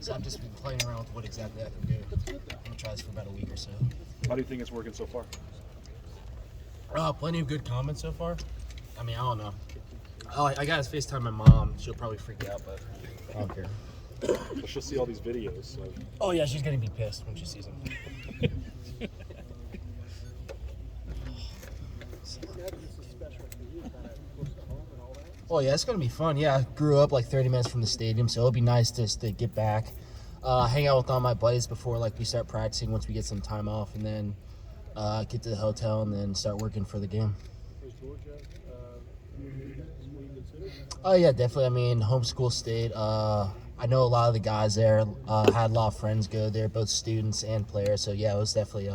So I've just been playing around with what exactly I can do. I'm gonna try this for about a week or so. How do you think it's working so far? Plenty of good comments so far. I mean, I don't know. I got to FaceTime my mom. She'll probably freak out, but I don't care. Well, she'll see all these videos. So. Oh yeah, she's gonna be pissed when she sees them. Oh yeah, it's gonna be fun. Yeah, I grew up like 30 minutes from the stadium, so it'll be nice just to get back, hang out with all my buddies before like we start practicing once we get some time off, and then get to the hotel and then start working for the game. Was Georgia what you considered? Oh yeah, definitely. I mean, homeschool state. I know a lot of the guys there. Had a lot of friends go there, both students and players. So yeah, it was definitely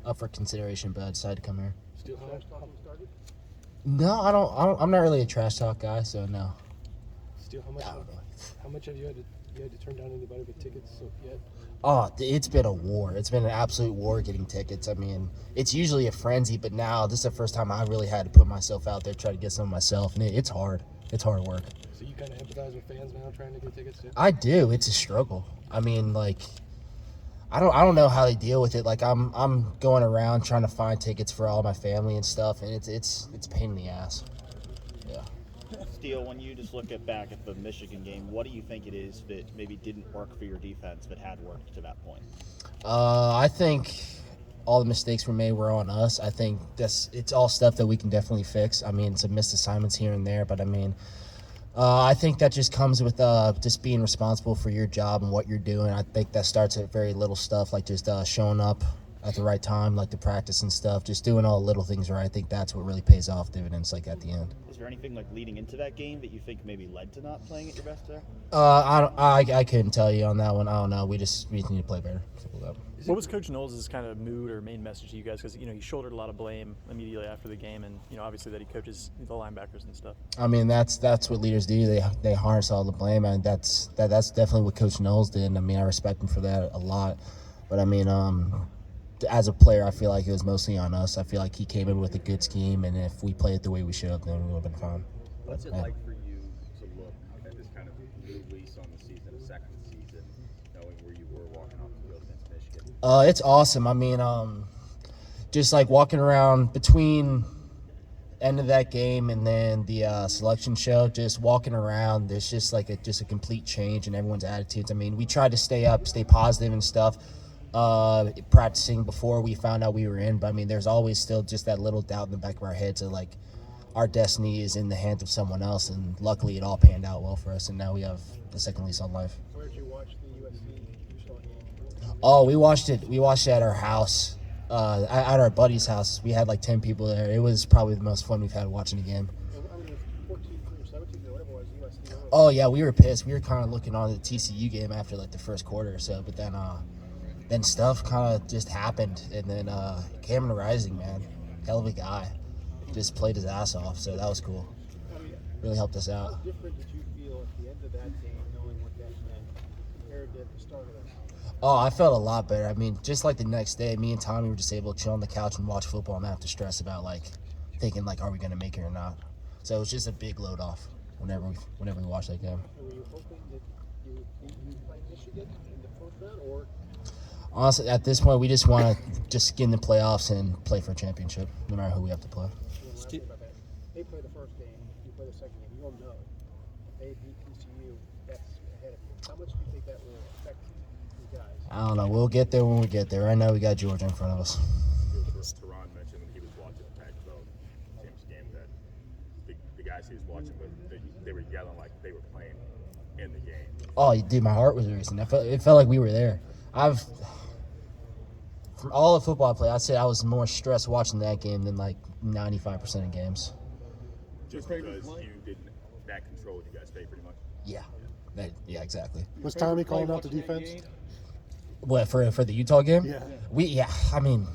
up for consideration. But I decided to come here. Still trash talking started? No, I don't. I'm not really a trash talk guy, so no. Still, how much have you had to turn down anybody with tickets yet? Oh, it's been a war. It's been an absolute war getting tickets. I mean, it's usually a frenzy, but now this is the first time I really had to put myself out there, try to get some myself, and it's hard. It's hard work. So you kind of empathize with fans now trying to get tickets too? I do. It's a struggle. I mean, like, I don't know how they deal with it. Like, I'm going around trying to find tickets for all my family and stuff, and it's a pain in the ass. Yeah. Steele, when you just look back at the Michigan game, what do you think it is that maybe didn't work for your defense but had worked to that point? I think all the mistakes we made were on us. I think it's all stuff that we can definitely fix. I mean, some missed assignments here and there, but I mean, I think that just comes with just being responsible for your job and what you're doing. I think that starts at very little stuff, like just showing up at the right time, like the practice and stuff, just doing all the little things right. I think that's what really pays off dividends, like at the end. Was there anything like leading into that game that you think maybe led to not playing at your best there? I couldn't tell you on that one. I don't know. We just need to play better. Simple as that. What was Coach Knowles' kind of mood or main message to you guys? Because he shouldered a lot of blame immediately after the game, and obviously that he coaches the linebackers and stuff. I mean, that's what leaders do. They harness all the blame, and that's definitely what Coach Knowles did. And I mean, I respect him for that a lot. But I mean, as a player, I feel like it was mostly on us. I feel like he came in with a good scheme, and if we played it the way we should have, then we would have been fine. What's it like for you to look at this kind of new lease on the season, a second season, knowing where you were walking off the field against Michigan? It's awesome. I mean, just like walking around between end of that game and then the selection show, just walking around, there's just like a complete change in everyone's attitudes. I mean, we tried to stay positive and stuff, practicing before we found out we were in, but I mean, there's always still just that little doubt in the back of our heads of like our destiny is in the hands of someone else, and luckily it all panned out well for us, and now we have the second lease on life. Where did you watch the USC game? Oh, we watched it at our house, at our buddy's house. We had like 10 people there. It was probably the most fun we've had watching the game. I mean, it was 14 or 17 or whatever it was, USC. Oh yeah, we were pissed. We were kind of looking on the TCU game after like the first quarter or so, but then stuff kind of just happened, and then Cameron Rising, man, hell of a guy, just played his ass off, so that was cool. Really helped us out. How different did you feel at the end of that game, knowing what that meant, compared to the start of that? Oh, I felt a lot better. I mean, just like the next day, me and Tommy were just able to chill on the couch and watch football and not have to stress about like thinking like, are we going to make it or not? So it was just a big load off whenever we watched that game. Were you hoping that you would play Michigan in the first round, or? Honestly, at this point, we just want to just get in the playoffs and play for a championship, no matter who we have to play. They play the first game, you play the second game. You'll know if they beat TCU, that's ahead of you. How much do you think that will affect you guys? I don't know. We'll get there when we get there. Right now, we got Georgia in front of us. Teron mentioned when he was watching the Pac-12 James game that the guys he was watching, they were yelling like they were playing in the game. Oh, dude, my heart was racing. It felt like we were there. From all the football I played, I'd say I was more stressed watching that game than like 95% of games. Just because you didn't, that controlled you guys' fate pretty much? Yeah. Yeah, exactly. Was Tommy calling out the defense? What, for the Utah game? Yeah. I mean,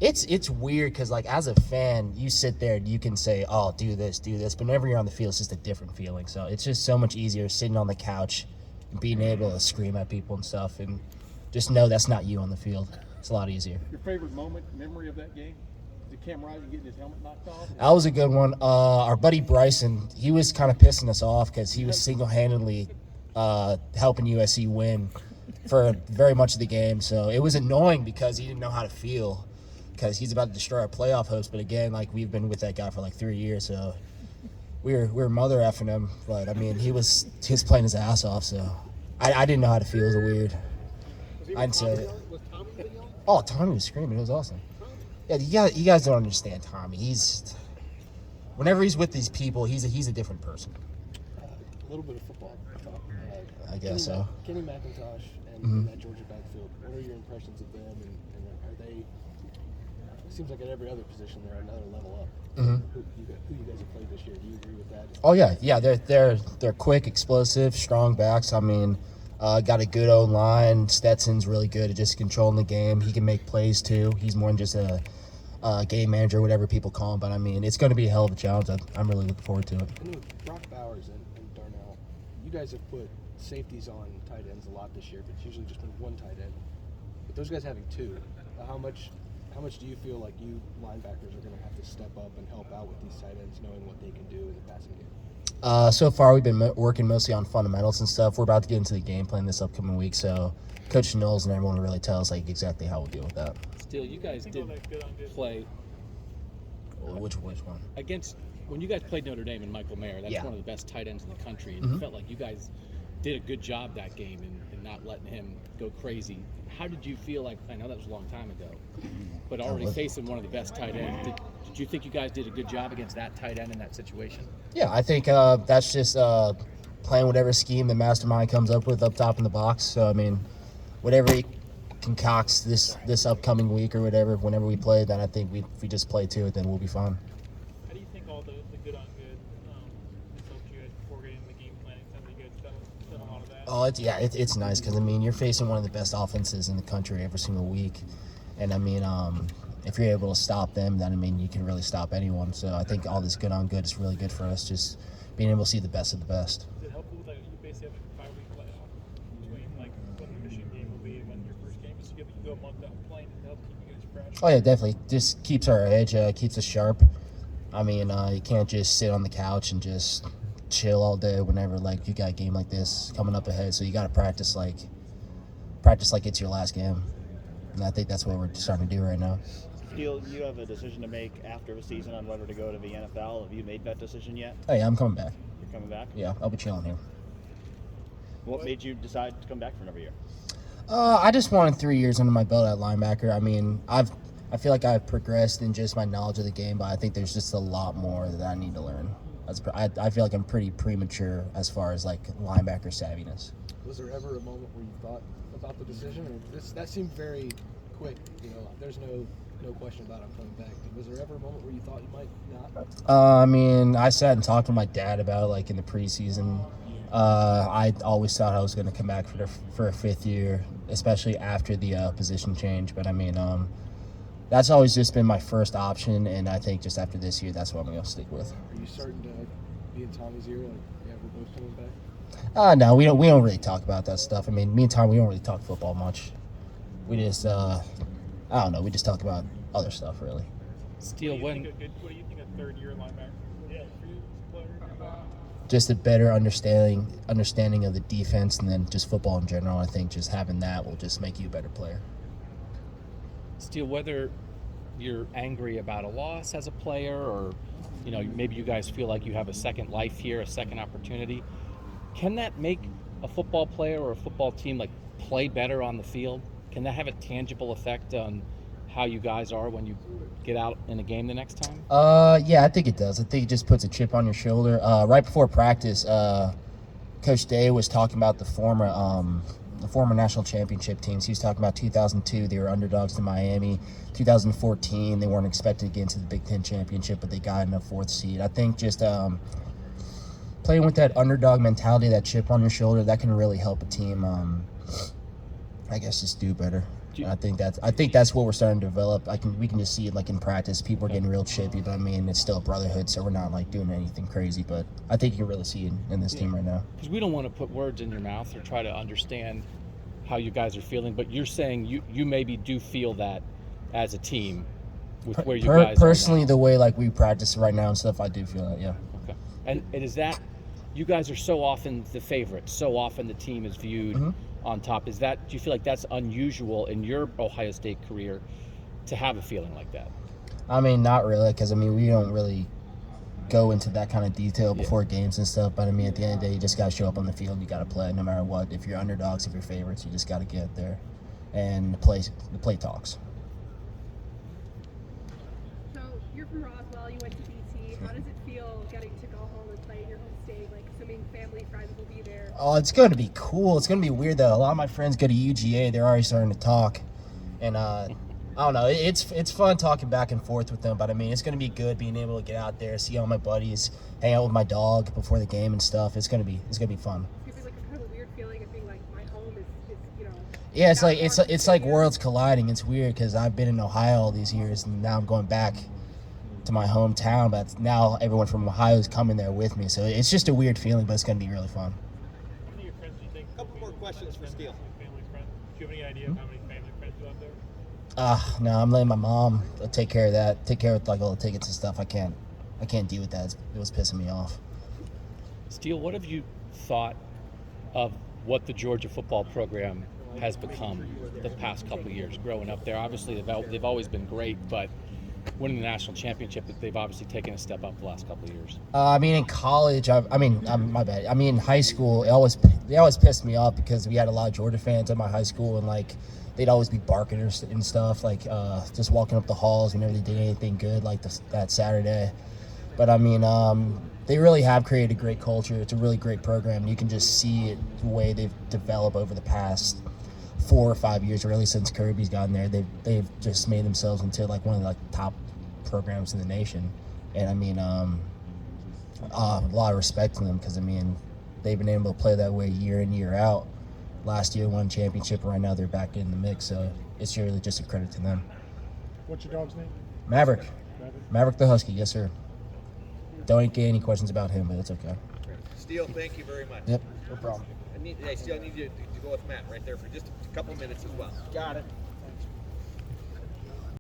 it's weird because like as a fan, you sit there and you can say, oh, do this, but whenever you're on the field, it's just a different feeling. So it's just so much easier sitting on the couch and being able to scream at people and stuff and just know that's not you on the field. It's a lot easier. Your favorite memory of that game? Is it Cam Rising getting his helmet knocked off? That was a good one. Our buddy Bryson, he was kind of pissing us off because he was single-handedly helping USC win for very much of the game. So it was annoying because he didn't know how to feel because he's about to destroy our playoff hopes. But again, like we've been with that guy for like 3 years, so we were mother effing him. But I mean, he was playing his ass off, so I didn't know how to feel. It was weird. I'd say it. Was Tommy the yelling? Oh, Tommy was screaming. It was awesome. Yeah, you guys don't understand Tommy. Whenever he's with these people, he's a different person. A little bit of football talk. I guess so. Kenny McIntosh and that Georgia backfield. What are your impressions of them? And are they? It seems like at every other position they're another level up. Mm-hmm. Who you guys have played this year? Do you agree with that? Oh yeah. They're quick, explosive, strong backs. I mean, got a good O line. Stetson's really good at just controlling the game. He can make plays too. He's more than just a game manager, whatever people call him. But I mean, it's going to be a hell of a challenge. I'm really looking forward to it. I know Brock Bowers and Darnell. You guys have put safeties on tight ends a lot this year, but it's usually just been one tight end. But those guys having two, how much do you feel like you linebackers are going to have to step up and help out with these tight ends, knowing what they can do in the passing game? So far, we've been working mostly on fundamentals and stuff. We're about to get into the game plan this upcoming week, so Coach Knowles and everyone will really tell us like exactly how we'll deal with that. Steele, you guys did play Which one? against when you guys played Notre Dame and Michael Mayer. That's Yeah. one of the best tight ends in the country, and it felt like you guys did a good job that game and not letting him go crazy. How did you feel like? I know that was a long time ago, but already facing one of the best tight ends, did you think you guys did a good job against that tight end in that situation? Yeah, I think that's just playing whatever scheme the mastermind comes up with up top in the box. So I mean, whatever he concocts this upcoming week or whatever, whenever we play, then I think if we just play to it, then we'll be fine. How do you think all the good on good helped you guys before getting the game planning? Sounds like you guys done a lot of that. Oh, it's nice because I mean you're facing one of the best offenses in the country every single week, and I mean if you're able to stop them, then I mean you can really stop anyone. So I think all this good on good is really good for us, just being able to see the best of the best. Is it helpful that you basically have like a 5-week layoff between like when the Michigan game will be and when your first game is? So you go a month without playing to help keep you guys fresh. Oh yeah, definitely. Just keeps our edge, keeps us sharp. I mean, you can't just sit on the couch and just chill all day whenever like you got a game like this coming up ahead. So you got to practice like it's your last game, and I think that's what we're starting to do right now. Steele, you have a decision to make after the season on whether to go to the NFL. Have you made that decision yet? Oh yeah, I'm coming back. You're coming back? Yeah, I'll be chilling here. What made you decide to come back for another year? I just wanted 3 years under my belt at linebacker. I mean, I feel like I've progressed in just my knowledge of the game, but I think there's just a lot more that I need to learn. I feel like I'm pretty premature as far as like linebacker savviness. Was there ever a moment where you thought about the decision, or that seemed very quick? You know, there's no question about it, I'm coming back. Was there ever a moment where you thought you might not? I mean, I sat and talked to my dad about it, like in the preseason. I always thought I was going to come back for a fifth year, especially after the position change. But I mean, that's always just been my first option, and I think just after this year, that's what I'm going to stick with. Are you certain to be in Tommy's ear? Like, yeah, we're both coming back. No, we don't really talk about that stuff. I mean, me and Tom, we don't really talk football much. We just, I don't know, we just talk about other stuff, really. Steele, what do you think a third-year linebacker for you as a player? Just a better understanding of the defense and then just football in general. I think just having that will just make you a better player. Steele, whether you're angry about a loss as a player or, you know, maybe you guys feel like you have a second life here, a second opportunity, can that make a football player or a football team like play better on the field? Can that have a tangible effect on how you guys are when you get out in a game the next time? Yeah, I think it does. I think it just puts a chip on your shoulder. Right before practice, Coach Day was talking about the former national championship teams. He was talking about 2002, they were underdogs to Miami. 2014, they weren't expected to get into the Big Ten championship, but they got in a fourth seed. I think just playing with that underdog mentality, that chip on your shoulder, that can really help a team, I guess, just do better. I think that's what we're starting to develop. We can just see it like in practice. People are getting real chippy, but I mean it's still a brotherhood, so we're not like doing anything crazy. But I think you can really see it in this team right now. Because we don't want to put words in your mouth or try to understand how you guys are feeling, but you're saying you maybe do feel that as a team with where you guys personally are now. The way like we practice right now and stuff, I do feel that. Yeah. Okay. And is that you guys are so often the favorites. So often the team is viewed on top. Do you feel like that's unusual in your Ohio State career to have a feeling like that? I mean, not really, because I mean, we don't really go into that kind of detail before games and stuff. But I mean, at the end of the day, you just got to show up on the field. You got to play, no matter what. If you're underdogs, if you're favorites, you just got to get there, and the play talks. So you're from Roswell. You went to BT. How does it feel getting to go home and play in your home state? Like, assuming family, friends will be there. Oh, it's going to be cool. It's going to be weird, though. A lot of my friends go to UGA. They're already starting to talk. And I don't know. It's fun talking back and forth with them. But, I mean, it's going to be good being able to get out there, see all my buddies, hang out with my dog before the game and stuff. It's going to be fun. It's going to be like a kind of a weird feeling of being like, my home is you know. Yeah, it's like worlds colliding. It's weird because I've been in Ohio all these years, and now I'm going back to my hometown. But now everyone from Ohio is coming there with me. So it's just a weird feeling, but it's going to be really fun. How many of your friends do you think? A couple more questions for Steele. Family friends. Do you have any idea of how many family friends you have there? No, I'm letting my mom take care of that. Take care of like all the tickets and stuff. I can't deal with that. It was pissing me off. Steele, what have you thought of what the Georgia football program has become the past couple of years growing up there? Obviously, they've always been great, but winning the national championship, they've obviously taken a step up the last couple of years. I mean, in college, my bad. I mean, in high school, they always pissed me off because we had a lot of Georgia fans at my high school, and like they'd always be barking and stuff, like just walking up the halls whenever they did anything good, like that Saturday. But I mean, they really have created a great culture. It's a really great program, and you can just see it the way they've developed over the past 4 or 5 years, really since Kirby's gotten there. They've just made themselves into like one of the like, top programs in the nation, and I mean, a lot of respect to them because I mean, they've been able to play that way year in year out. Last year won a championship, and right now they're back in the mix. So it's really just a credit to them. What's your dog's name? Maverick the Husky, yes sir. Don't get any questions about him, but it's okay. Steele, thank you very much. Yep, no problem. Steele, I need you to go with Matt right there for just a couple minutes as well. Got it.